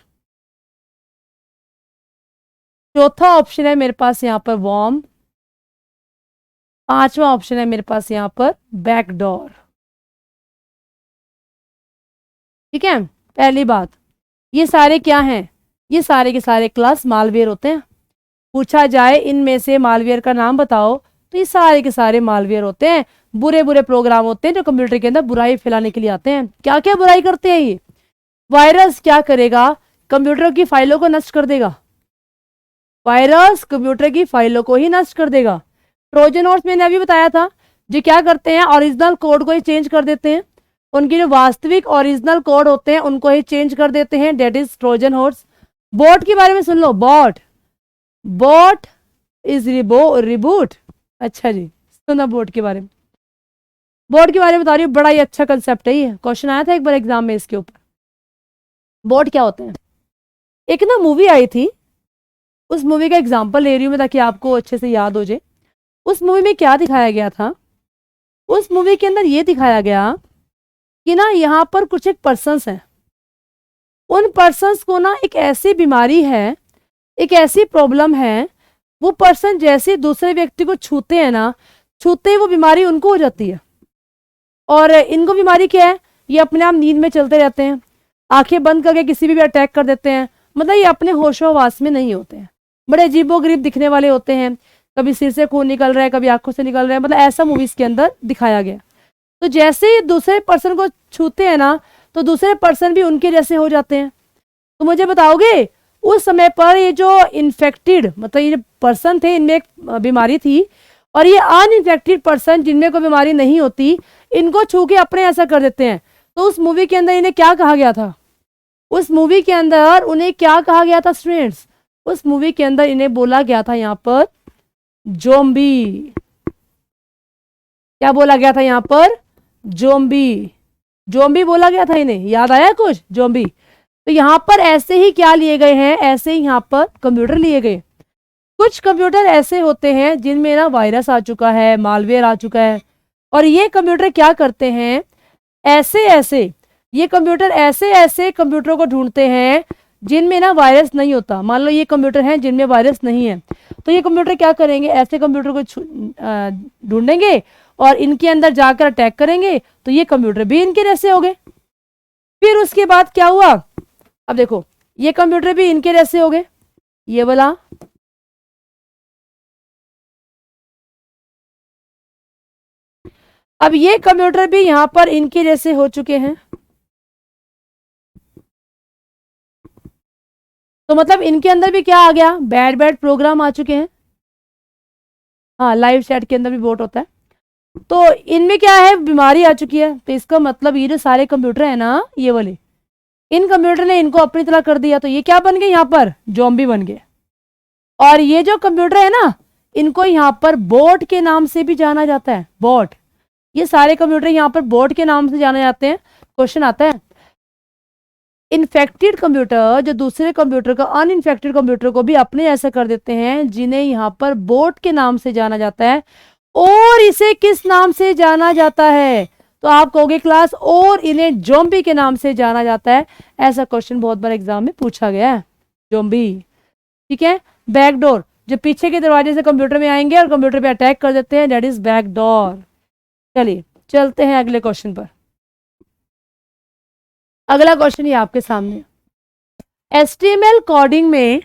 चौथा ऑप्शन है मेरे पास यहाँ पर वॉर्म, पांचवा ऑप्शन है मेरे पास यहाँ पर बैकडोर। ठीक है, पहली बात, ये सारे क्या हैं? ये सारे के सारे क्लास मालवेयर होते हैं। पूछा जाए इनमें से मालवेयर का नाम बताओ, तो ये सारे के सारे मालवेयर होते हैं, बुरे बुरे प्रोग्राम होते हैं जो कंप्यूटर के अंदर बुराई फैलाने के लिए आते हैं। क्या क्या बुराई करते हैं ये? वायरस क्या करेगा? कंप्यूटर की फाइलों को नष्ट कर देगा। वायरस कंप्यूटर की फाइलों को ही नष्ट कर देगा। ट्रोजन हॉर्स मैंने अभी बताया था, जो क्या करते हैं, ओरिजिनल कोड को ही चेंज कर देते हैं, उनके जो वास्तविक ओरिजिनल कोड होते हैं उनको ही चेंज कर देते हैं, that is Trojan horse. Bot के बारे में सुन लो, बॉट, बॉट इज रिबूट। अच्छा जी, सुना बोट के बारे में, बोट के बारे में बता रही हूँ, बड़ा ही अच्छा कंसेप्ट है ये, क्वेश्चन आया था एक बार एग्जाम में इसके ऊपर। बोट क्या होते हैं? एक ना मूवी आई थी, उस मूवी का एग्जाम्पल ले रही हूँ मैं ताकि आपको अच्छे से याद हो जाए। उस मूवी में क्या दिखाया गया था? उस मूवी के अंदर ये दिखाया गया कि ना यहाँ पर कुछ एक पर्सन्स हैं, उन पर्सन्स को ना एक ऐसी बीमारी है, एक ऐसी प्रॉब्लम है, वो पर्सन जैसे दूसरे व्यक्ति को छूते हैं ना, छूते ही वो बीमारी उनको हो जाती है। और इनको बीमारी क्या है? ये अपने आप नींद में चलते रहते हैं, आंखें बंद करके किसी भी अटैक कर देते हैं, मतलब ये अपने होशो हवास में नहीं होते हैं, बड़े अजीबोगरीब दिखने वाले होते हैं, कभी सिर से खून निकल रहा है, कभी आंखों से निकल रहा है, मतलब ऐसा मूवीज के अंदर दिखाया गया। तो जैसे ही दूसरे पर्सन को छूते हैं ना, तो दूसरे पर्सन भी उनके जैसे हो जाते हैं। तो मुझे बताओगे उस समय पर ये जो इन्फेक्टेड, मतलब ये जो पर्सन थे, इनमें एक बीमारी थी, और ये अनइन्फेक्टेड पर्सन जिनमें कोई बीमारी नहीं होती, इनको छू के अपने ऐसा कर देते हैं। तो उस मूवी के अंदर इन्हें क्या कहा गया था? उस मूवी के अंदर उन्हें क्या कहा गया था स्टूडेंट्स? उस मूवी के अंदर इन्हें बोला गया था यहाँ पर ज़ॉम्बी। क्या बोला गया था यहाँ पर? ज़ॉम्बी। ज़ॉम्बी बोला गया था इन्हें, याद आया कुछ? ज़ॉम्बी। तो यहाँ पर ऐसे ही क्या लिए गए हैं? ऐसे ही यहाँ पर कंप्यूटर लिए गए। कुछ कंप्यूटर ऐसे होते हैं जिनमें ना वायरस आ चुका है, मालवेयर आ चुका है, और ये कंप्यूटर क्या करते हैं, ये कंप्यूटर ऐसे कंप्यूटरों को ढूंढते हैं जिनमें ना वायरस नहीं होता। मान लो ये कंप्यूटर हैं जिनमें वायरस नहीं है, तो ये कंप्यूटर क्या करेंगे, ऐसे कंप्यूटर को ढूंढेंगे और इनके अंदर जाकर अटैक करेंगे, तो ये कंप्यूटर भी इनके जैसे हो गए। फिर उसके बाद क्या हुआ? अब देखो, ये कंप्यूटर भी इनके जैसे हो गए, ये वाला। अब ये कंप्यूटर भी यहां पर इनके जैसे हो चुके हैं। तो मतलब इनके अंदर भी क्या आ गया? बैड प्रोग्राम आ चुके हैं। हाँ, लाइव चैट के अंदर भी बोट होता है। तो इनमें क्या है? बीमारी आ चुकी है। तो इसका मतलब ये जो सारे कंप्यूटर है ना, ये वाले, इन कंप्यूटर ने इनको अपनी तरह कर दिया। तो ये क्या बन गए? यहाँ पर ज़ॉम्बी बन गए। और ये जो कंप्यूटर है ना, इनको यहाँ पर बोट के नाम से भी जाना जाता है। बोट, ये सारे कंप्यूटर यहाँ पर बोट के नाम से जाने जाते हैं। क्वेश्चन आता है, इन्फेक्टेड कंप्यूटर जो दूसरे कंप्यूटर का, अनइन्फेक्टेड कंप्यूटर को भी अपने ऐसा कर देते हैं, जिन्हें यहाँ पर बोट के नाम से जाना जाता है। और इसे किस नाम से जाना जाता है? तो आप कहोगे क्लास, और इन्हें ज़ॉम्बी के नाम से जाना जाता है। ऐसा क्वेश्चन बहुत बार एग्जाम में पूछा गया है। ज़ॉम्बी, ठीक है। बैकडोर, जो पीछे के दरवाजे से कंप्यूटर में आएंगे और कंप्यूटर पे अटैक कर देते हैं, दैट इज बैकडोर। चलिए चलते हैं अगले क्वेश्चन पर। अगला क्वेश्चन ये आपके सामने, HTML कोडिंग में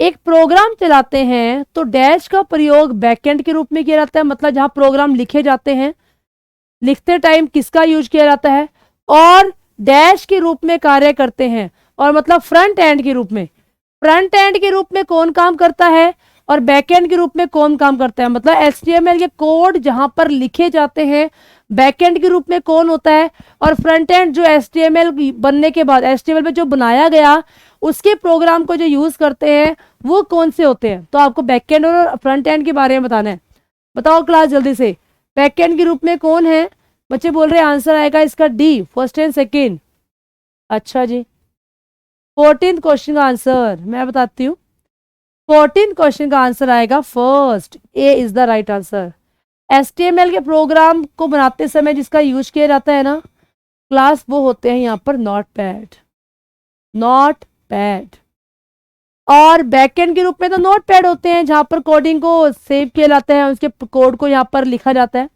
एक प्रोग्राम चलाते हैं तो डैश का प्रयोग बैकएंड के रूप में किया जाता है। मतलब जहां प्रोग्राम लिखे जाते हैं, लिखते टाइम किसका यूज किया जाता है? और डैश के रूप में कार्य करते हैं, और मतलब फ्रंट एंड के रूप में। फ्रंट एंड के रूप में कौन काम करता है और बैक एंड के रूप में कौन काम करता है? मतलब HTML के कोड जहां पर लिखे जाते हैं, बैक एंड के रूप में कौन होता है, और फ्रंट एंड जो HTML बनने के बाद, HTML में जो बनाया गया उसके प्रोग्राम को जो यूज करते हैं, वो कौन से होते हैं? तो आपको बैक एंड और फ्रंट एंड के बारे में बताना है। बताओ क्लास जल्दी से, बैक एंड के रूप में कौन है? बच्चे बोल रहे हैं आंसर आएगा इसका डी, फर्स्ट एंड सेकेंड। अच्छा जी, 14th क्वेश्चन का आंसर मैं बताती हूँ। 14th क्वेश्चन का आंसर आएगा first, A is the right answer. HTML के प्रोग्राम को बनाते समय जिसका यूज किया जाता है ना क्लास, वो होते हैं यहाँ पर नोटपैड। नोटपैड। और बैकएंड के रूप में तो नोटपैड होते हैं जहां पर कोडिंग को सेव किया जाता है, उसके कोड को यहाँ पर लिखा जाता है।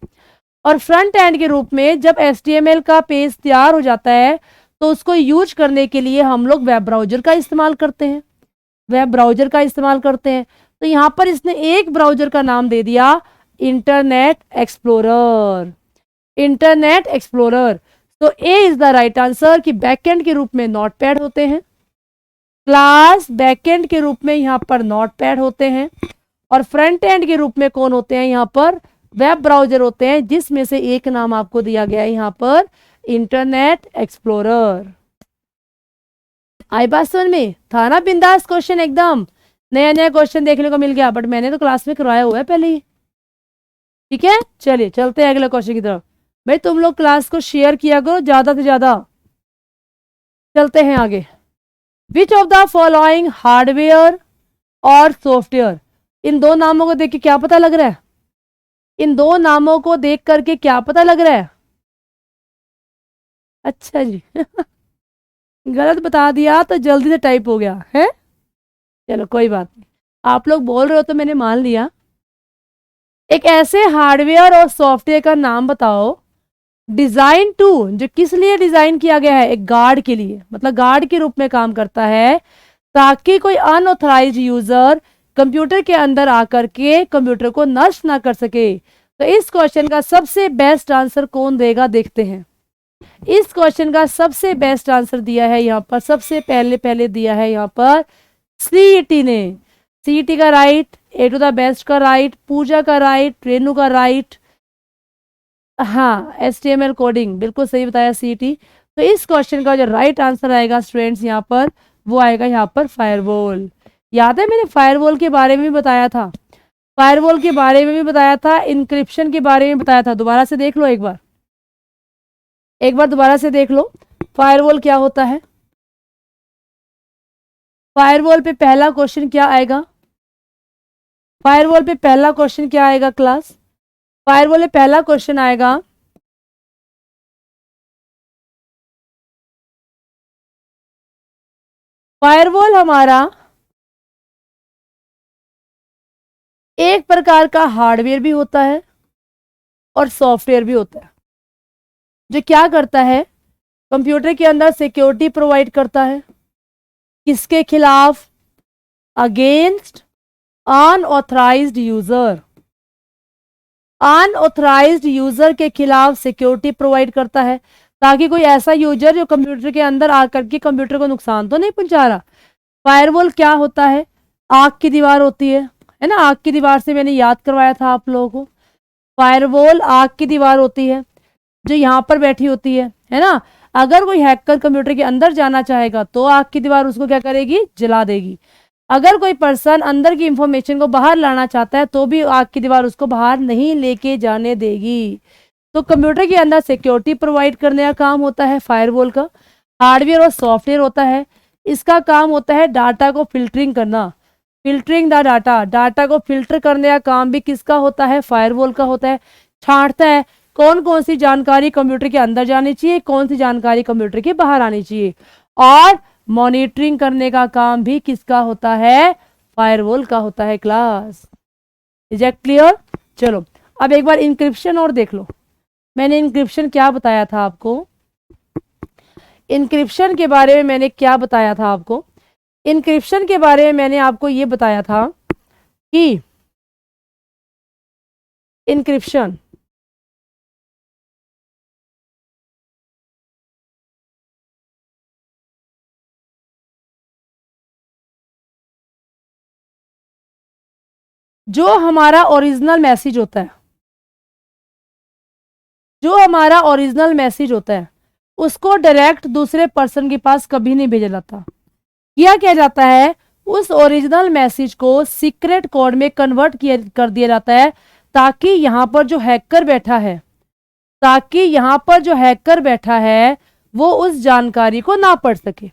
और फ्रंट एंड के रूप में जब HTML का पेज तैयार हो जाता है तो उसको यूज करने के लिए हम लोग वेब ब्राउजर का इस्तेमाल करते हैं। वेब ब्राउजर का इस्तेमाल करते हैं। तो यहाँ पर इसने एक ब्राउजर का नाम दे दिया इंटरनेट एक्सप्लोरर। Internet explorer. तो ए इज द राइट आंसर कि बैकएंड के रूप में नोटपैड होते हैं। क्लास बैकएंड के रूप में यहाँ पर नोटपैड होते हैं, और फ्रंट एंड के रूप में कौन होते हैं? यहाँ पर वेब ब्राउजर होते हैं, जिसमें से एक नाम आपको दिया गया है यहाँ पर इंटरनेट एक्सप्लोरर। आई बात समझ में? था ना बिंदास क्वेश्चन, एकदम नया नया क्वेश्चन देखने को मिल गया, बट मैंने तो क्लास में करवाया हुआ है पहले ही। ठीक है, चलिए चलते हैं अगले क्वेश्चन की तरफ। भाई तुम लोग क्लास को शेयर किया करो ज्यादा से ज्यादा। चलते हैं आगे। Which of the following hardware और सॉफ्टवेयर, इन दो नामों को देख के क्या पता लग रहा है? इन दो नामों को देख करके क्या पता लग रहा है? अच्छा जी गलत बता दिया तो जल्दी से टाइप हो गया है। चलो कोई बात नहीं, आप लोग बोल रहे हो तो मैंने मान लिया। एक ऐसे हार्डवेयर और सॉफ्टवेयर का नाम बताओ डिजाइन टू, जो किस लिए डिजाइन किया गया है? एक गार्ड के लिए, मतलब गार्ड के रूप में काम करता है, ताकि कोई अनऑथराइज्ड यूजर कंप्यूटर के अंदर आकर के कंप्यूटर को नष्ट ना कर सके। तो इस क्वेश्चन का सबसे बेस्ट आंसर कौन देगा, देखते हैं। इस क्वेश्चन का सबसे बेस्ट आंसर दिया है यहाँ पर, सबसे पहले दिया है यहाँ पर सीईटी ने। सीईटी का right, A to the best का राइट, पूजा का राइट, रेनू का राइट, हाँ HTML कोडिंग बिल्कुल सही बताया सीईटी। तो इस क्वेश्चन का जो राइट आंसर आएगा स्टूडेंट्स यहाँ पर, वो आएगा यहाँ पर फायरवॉल। याद है मैंने फायरवॉल के बारे में भी बताया था, फायरवॉल के बारे में भी बताया था, इंक्रिप्शन के बारे में बताया था। दोबारा से देख लो एक बार दोबारा से देख लो फायरवॉल क्या होता है। फायरवॉल पे पहला क्वेश्चन क्या आएगा, फायरवॉल पे पहला क्वेश्चन क्या आएगा क्लास, फायरवॉल पे पहला क्वेश्चन आएगा फायरवॉल हमारा एक प्रकार का हार्डवेयर भी होता है और सॉफ्टवेयर भी होता है, जो क्या करता है, कंप्यूटर के अंदर सिक्योरिटी प्रोवाइड करता है। किसके खिलाफ, against unauthorised user, unauthorised user के खिलाफ सिक्योरिटी प्रोवाइड करता है, ताकि कोई ऐसा यूजर जो कंप्यूटर के अंदर आकर के कंप्यूटर को नुकसान तो नहीं पहुंचा रहा। फायरवॉल क्या होता है, आग की दीवार होती है ना, आग की दीवार से मैंने याद करवाया था आप लोगों को। फायरवॉल आग की दीवार होती है जो यहाँ पर बैठी होती है ना। अगर कोई हैकर कंप्यूटर के अंदर जाना चाहेगा तो आग की दीवार उसको क्या करेगी, जला देगी। अगर कोई पर्सन अंदर की इंफॉर्मेशन को बाहर लाना चाहता है तो भी आग की दीवार उसको बाहर नहीं लेके जाने देगी। तो कंप्यूटर के अंदर सिक्योरिटी प्रोवाइड करने का काम होता है फायरवॉल का। हार्डवेयर और सॉफ्टवेयर होता है, इसका काम होता है डाटा को फिल्टरिंग करना, फिल्टरिंग द डाटा, डाटा को फिल्टर करने का काम भी किसका होता है, फायरवॉल का होता है। छांटता है कौन कौन सी जानकारी कंप्यूटर के अंदर जानी चाहिए, कौन सी जानकारी कंप्यूटर के बाहर आनी चाहिए। और मॉनिटरिंग करने का काम भी किसका होता है, फायरवॉल का होता है क्लास। Is it clear? चलो अब एक बार इंक्रिप्शन और देख लो। मैंने इंक्रिप्शन क्या बताया था आपको, इंक्रिप्शन के बारे में मैंने क्या बताया था आपको, इंक्रिप्शन के बारे में मैंने आपको ये बताया था कि इंक्रिप्शन जो हमारा ओरिजिनल मैसेज होता है, जो हमारा ओरिजिनल मैसेज होता है उसको डायरेक्ट दूसरे पर्सन के पास कभी नहीं भेजा जाता। किया जाता है, उस ओरिजिनल मैसेज को सीक्रेट कोड में कन्वर्ट कर दिया जाता है, ताकि यहाँ पर जो हैकर बैठा है, ताकि यहाँ पर जो हैकर बैठा है वो उस जानकारी को ना पढ़ सके,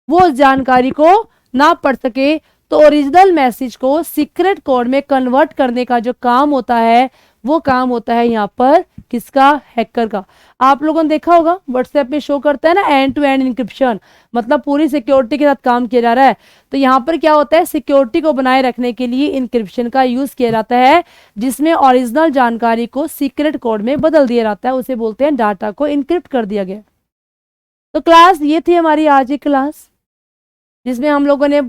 वो उस जानकारी को ना पढ़ सके। तो ओरिजिनल मैसेज को सीक्रेट कोड में कन्वर्ट करने का जो काम होता है वो काम होता है यहाँ पर किसका, हैकर का। आप लोगों ने देखा होगा व्हाट्सएप में शो करता है ना एंड टू एंड इंक्रिप्शन, मतलब पूरी सिक्योरिटी के साथ काम किया जा रहा है। तो यहाँ पर क्या होता है, सिक्योरिटी को बनाए रखने के लिए इंक्रिप्शन का यूज किया जाता है, जिसमें ओरिजिनल जानकारी को सीक्रेट कोड में बदल दिया जाता है, उसे बोलते हैं डाटा को इंक्रिप्ट कर दिया गया। तो क्लास ये थी हमारी आज की क्लास, जिसमें हम लोगों ने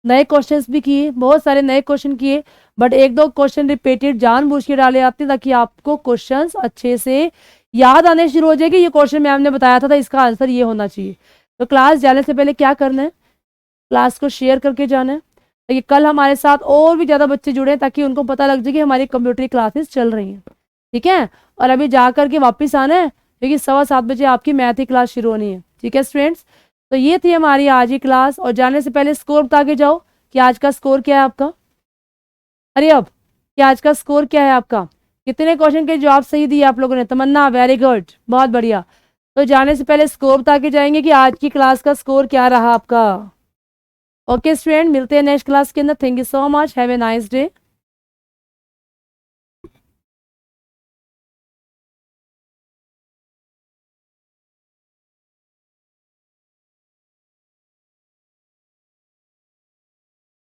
नए क्वेश्चंस भी किए, बहुत सारे नए क्वेश्चन किए, बट एक दो क्वेश्चन रिपीटेड जानबूझ के डाले आते हैं ताकि आपको क्वेश्चंस अच्छे से याद आने शुरू हो जाएगी। ये क्वेश्चन मैम ने बताया था इसका आंसर ये होना चाहिए। तो क्लास जाने से पहले क्या करना है, क्लास को शेयर करके जाना है ताकि कल हमारे साथ और भी ज़्यादा बच्चे जुड़े ताकि उनको पता लग जाए कि हमारी कंप्यूटर क्लासेस चल रही हैं, ठीक है। और अभी जा करके वापस आना है क्योंकि 7:15 बजे आपकी मैथ की क्लास शुरू होनी है, ठीक है स्टूडेंट्स। तो ये थी हमारी आज की क्लास, और जाने से पहले स्कोर बता के जाओ कि आज का स्कोर क्या है आपका। अरे अब कि आज का स्कोर क्या है आपका, कितने क्वेश्चन के जवाब सही दिए आप लोगों ने। तमन्ना वेरी गुड, बहुत बढ़िया। तो जाने से पहले स्कोर बता के जाएंगे कि आज की क्लास का स्कोर क्या रहा आपका। ओके स्टूडेंट, मिलते हैं नेक्स्ट क्लास के अंदर। Thank you so much, have a nice day.